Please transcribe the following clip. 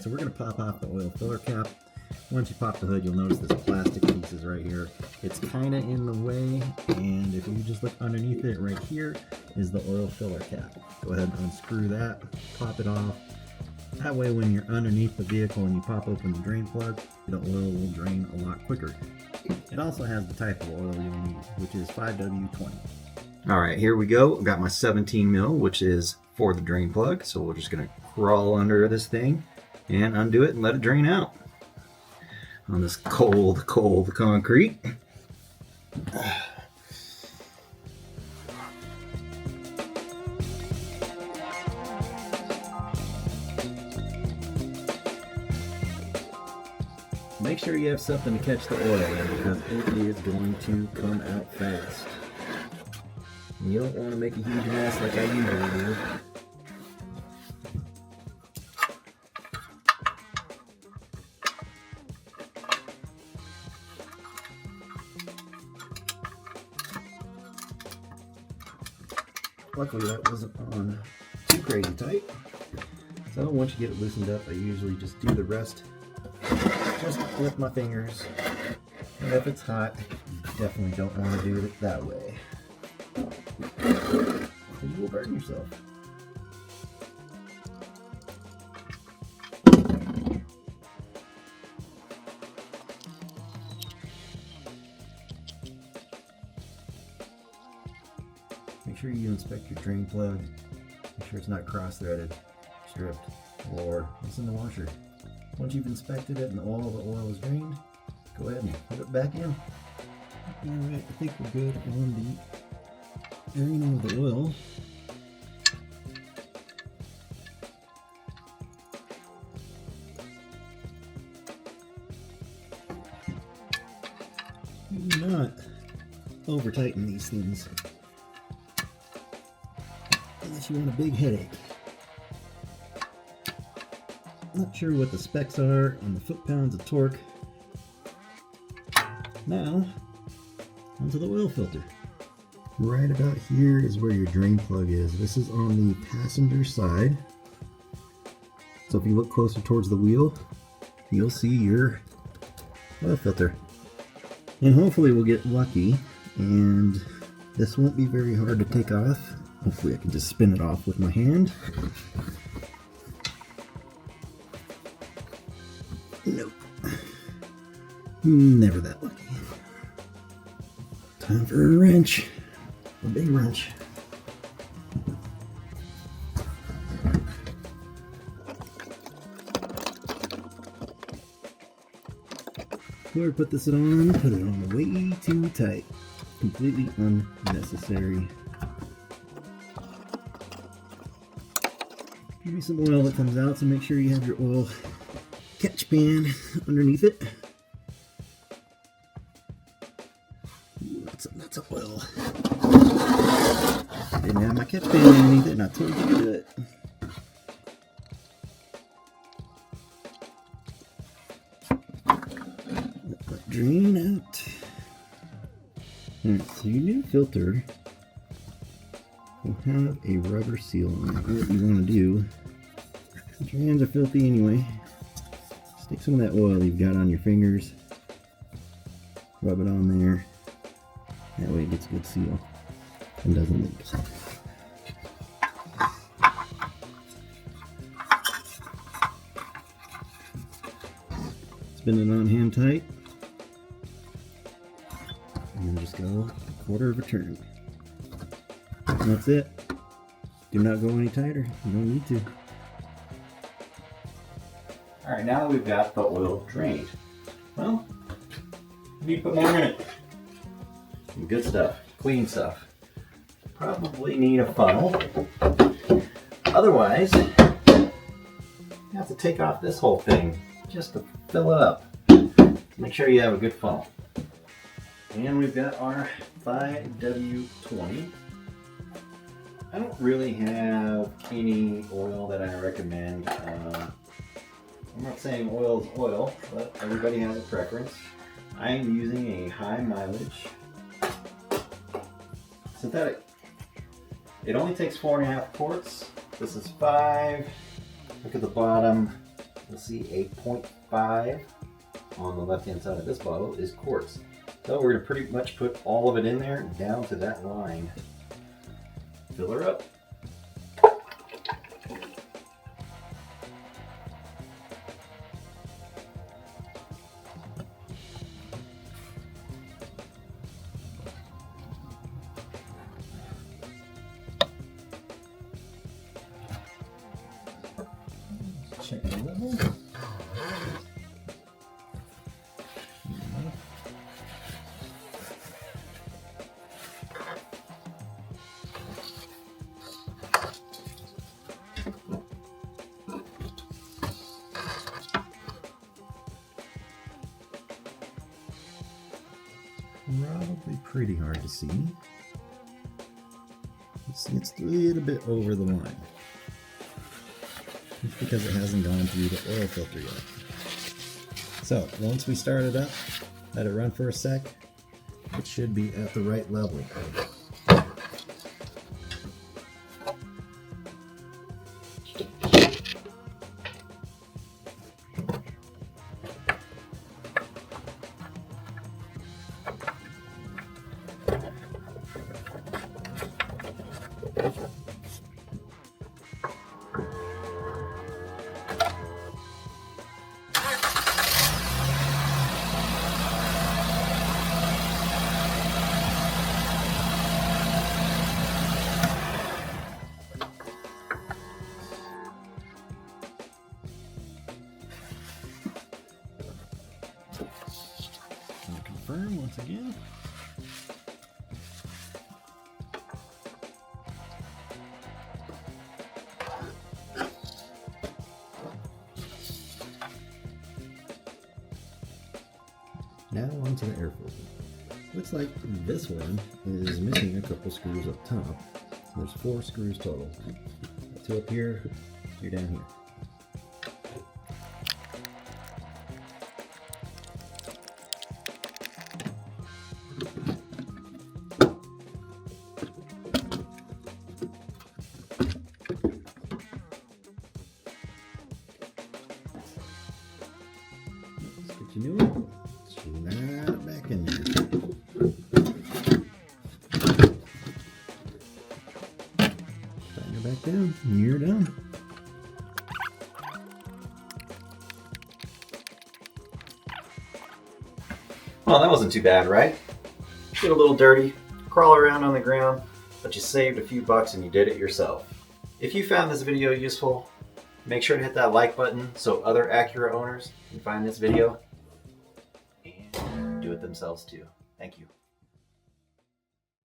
so we're going to pop off the oil filler cap. Once you pop the hood, you'll notice this plastic piece is right here. It's kind of in the way, and if you just look underneath it, right here is the oil filler cap. Go ahead and unscrew that, pop it off. That way when you're underneath the vehicle and you pop open the drain plug, the oil will drain a lot quicker. It also has the type of oil you'll need, which is 5W20. All right, here we go. I've got my 17 mil, which is for the drain plug. So we're just gonna crawl under this thing and undo it and let it drain out on this cold, cold concrete. Make sure you have something to catch the oil in, because it is going to come out fast. And you don't want to make a huge mess like I usually do. Luckily that wasn't on too crazy tight. So once you get it loosened up, I usually just do the rest just with my fingers. And if it's hot, you definitely don't want to do it that way, because you will burn yourself. Make sure you inspect your drain plug. Make sure it's not cross-threaded, stripped, or it's in the washer. Once you've inspected it and all the oil is drained, go ahead and put it back in. Alright, I think we're good on the draining of the oil. Do not over tighten these things unless you want a big headache. Not sure what the specs are on the foot-pounds of torque. Now, onto the oil filter. Right about here is where your drain plug is. This is on the passenger side. So if you look closer towards the wheel, you'll see your oil filter. And hopefully we'll get lucky, and this won't be very hard to take off. Hopefully I can just spin it off with my hand. Nope. Never that lucky. Time for a wrench. A big wrench. Whoever put this on, put it on way too tight. Completely unnecessary. Give me some oil that comes out, so make sure you have your oil catch pan underneath it. Ooh, that's a oil. Didn't have my catch pan underneath it, and I told you to do it. Let that drain out. Alright, so your new filter will have a rubber seal on it. What you want to do, since your hands are filthy anyway, stick some of that oil you've got on your fingers, rub it on there. That way it gets a good seal and doesn't leak. Spin it on hand tight, and then just go a quarter of a turn. And that's it. Do not go any tighter. You don't need to. Alright, now that we've got the oil drained, well, we need to put more in it. Some good stuff, clean stuff. Probably need a funnel. Otherwise, you have to take off this whole thing just to fill it up. Make sure you have a good funnel. And we've got our 5W20. I don't really have any oil that I recommend. I'm not saying oil is oil, but everybody has a preference. I am using a high mileage synthetic. It only takes 4.5 quarts. This is 5. Look at the bottom. you'll see a 0.5 on the left-hand side of this bottle is quartz. So we're gonna pretty much put all of it in there down to that line. Fill her up. Check the level. Probably pretty hard to see. It's a little bit over the line. It's because it hasn't gone through the oil filter yet. So once we start it up, let it run for a sec, it should be at the right level. Confirm once again. Now onto the air filter. Looks like this one is missing a couple screws up top. There's 4 screws total. 2 up here, 2 down here. Let's get you new one. Slide it back in there. Tighten her back down. You're done. Well, that wasn't too bad, right? Get a little dirty, crawl around on the ground, but you saved a few bucks and you did it yourself. If you found this video useful, make sure to hit that like button so other Acura owners can find this video and do it themselves too. Thank you.